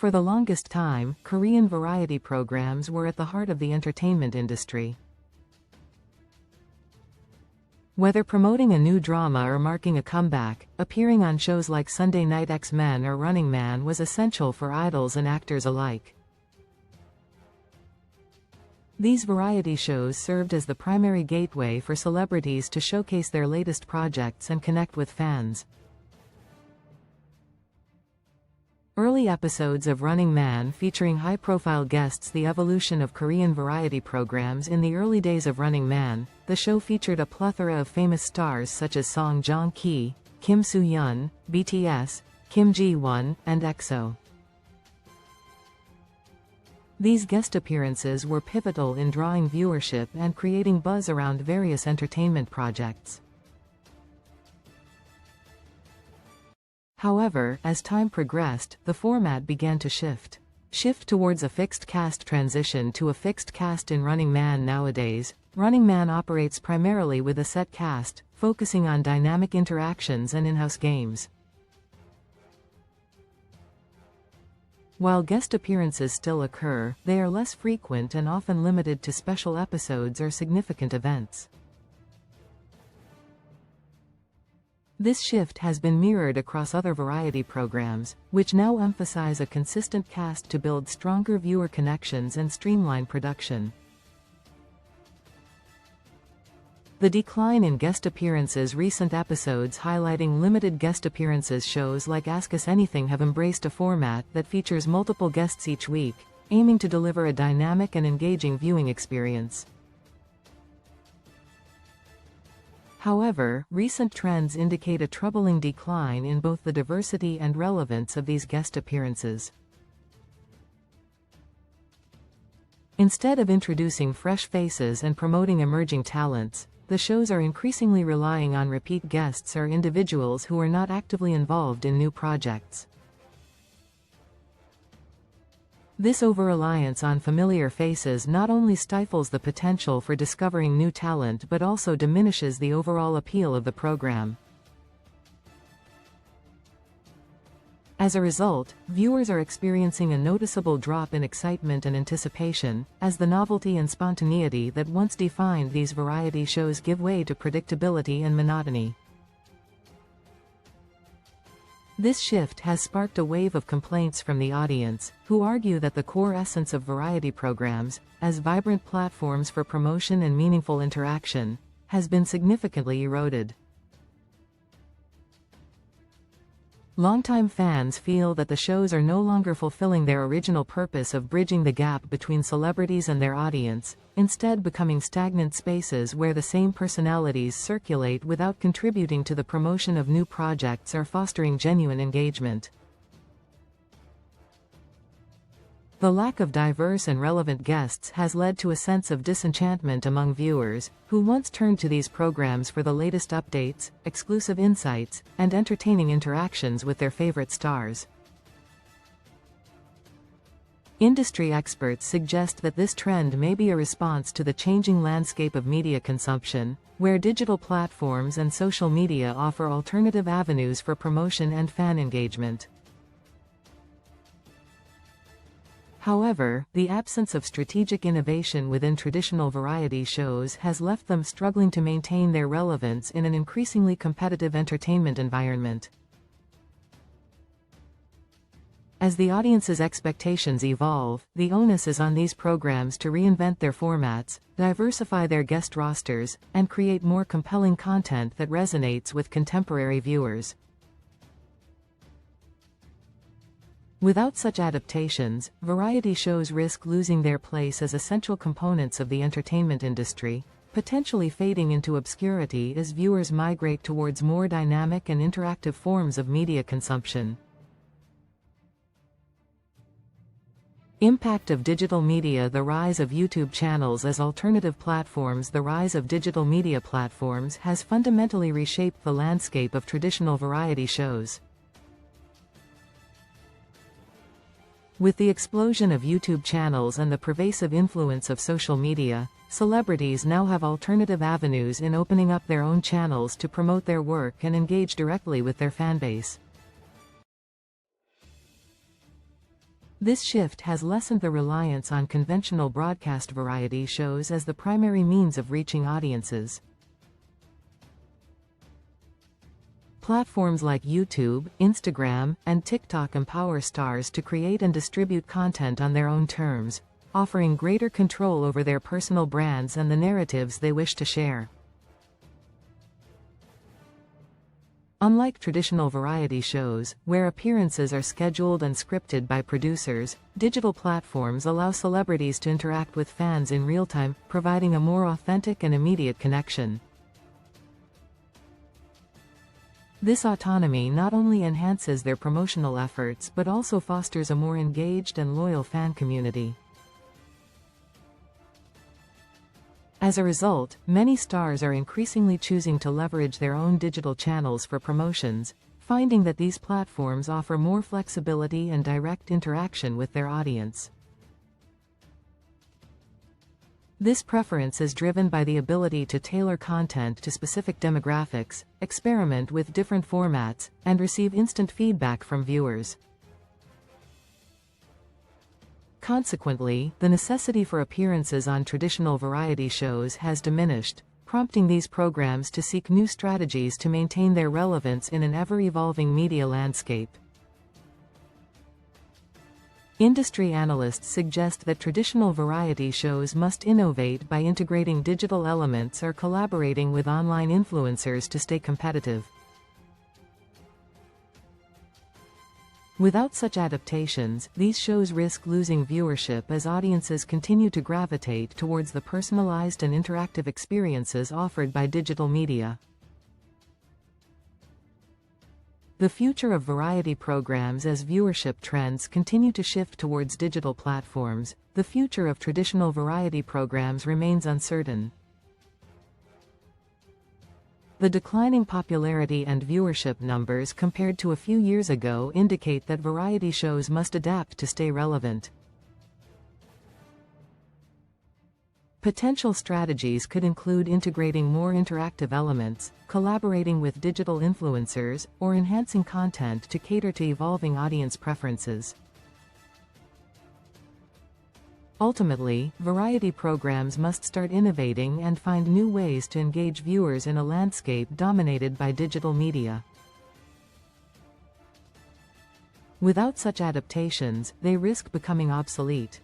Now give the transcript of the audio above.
For the longest time, Korean variety programs were at the heart of the entertainment industry. Whether promoting a new drama or marking a comeback, appearing on shows like Sunday Night X-Men or Running Man was essential for idols and actors alike. These variety shows served as the primary gateway for celebrities to showcase their latest projects and connect with fans. Early episodes of Running Man featuring high-profile guests. The evolution of Korean variety programs. In the early days of Running Man, the show featured a plethora of famous stars such as Song Joong-ki, Kim Soo-hyun, BTS, Kim Ji-won, and EXO. These guest appearances were pivotal in drawing viewership and creating buzz around various entertainment projects. However, as time progressed, the format began to shift towards a fixed cast. Transition to a fixed cast in Running Man. Nowadays, Running Man operates primarily with a set cast, focusing on dynamic interactions and in-house games. While guest appearances still occur, they are less frequent and often limited to special episodes or significant events. This shift has been mirrored across other variety programs, which now emphasize a consistent cast to build stronger viewer connections and streamline production. The decline in guest appearances. Recent episodes highlighting limited guest appearances. Shows like Ask Us Anything have embraced a format that features multiple guests each week, aiming to deliver a dynamic and engaging viewing experience. However, recent trends indicate a troubling decline in both the diversity and relevance of these guest appearances. Instead of introducing fresh faces and promoting emerging talents, the shows are increasingly relying on repeat guests or individuals who are not actively involved in new projects. This over-reliance on familiar faces not only stifles the potential for discovering new talent but also diminishes the overall appeal of the program. As a result, viewers are experiencing a noticeable drop in excitement and anticipation, as the novelty and spontaneity that once defined these variety shows give way to predictability and monotony. This shift has sparked a wave of complaints from the audience, who argue that the core essence of variety programs, as vibrant platforms for promotion and meaningful interaction, has been significantly eroded. Longtime fans feel that the shows are no longer fulfilling their original purpose of bridging the gap between celebrities and their audience, instead becoming stagnant spaces where the same personalities circulate without contributing to the promotion of new projects or fostering genuine engagement. The lack of diverse and relevant guests has led to a sense of disenchantment among viewers, who once turned to these programs for the latest updates, exclusive insights, and entertaining interactions with their favorite stars. Industry experts suggest that this trend may be a response to the changing landscape of media consumption, where digital platforms and social media offer alternative avenues for promotion and fan engagement. However, the absence of strategic innovation within traditional variety shows has left them struggling to maintain their relevance in an increasingly competitive entertainment environment. As the audience's expectations evolve, the onus is on these programs to reinvent their formats, diversify their guest rosters, and create more compelling content that resonates with contemporary viewers. Without such adaptations, variety shows risk losing their place as essential components of the entertainment industry, potentially fading into obscurity as viewers migrate towards more dynamic and interactive forms of media consumption. Impact of digital media. The rise of YouTube channels as alternative platforms. The rise of digital media platforms has fundamentally reshaped the landscape of traditional variety shows. With the explosion of YouTube channels and the pervasive influence of social media, celebrities now have alternative avenues in opening up their own channels to promote their work and engage directly with their fanbase. This shift has lessened the reliance on conventional broadcast variety shows as the primary means of reaching audiences. Platforms like YouTube, Instagram, and TikTok empower stars to create and distribute content on their own terms, offering greater control over their personal brands and the narratives they wish to share. Unlike traditional variety shows, where appearances are scheduled and scripted by producers, digital platforms allow celebrities to interact with fans in real time, providing a more authentic and immediate connection. This autonomy not only enhances their promotional efforts but also fosters a more engaged and loyal fan community. As a result, many stars are increasingly choosing to leverage their own digital channels for promotions, finding that these platforms offer more flexibility and direct interaction with their audience. This preference is driven by the ability to tailor content to specific demographics, experiment with different formats, and receive instant feedback from viewers. Consequently, the necessity for appearances on traditional variety shows has diminished, prompting these programs to seek new strategies to maintain their relevance in an ever-evolving media landscape. Industry analysts suggest that traditional variety shows must innovate by integrating digital elements or collaborating with online influencers to stay competitive. Without such adaptations, these shows risk losing viewership as audiences continue to gravitate towards the personalized and interactive experiences offered by digital media. The future of variety programs. As viewership trends continue to shift towards digital platforms, the future of traditional variety programs remains uncertain. The declining popularity and viewership numbers compared to a few years ago indicate that variety shows must adapt to stay relevant. Potential strategies could include integrating more interactive elements, collaborating with digital influencers, or enhancing content to cater to evolving audience preferences. Ultimately, variety programs must start innovating and find new ways to engage viewers in a landscape dominated by digital media. Without such adaptations, they risk becoming obsolete.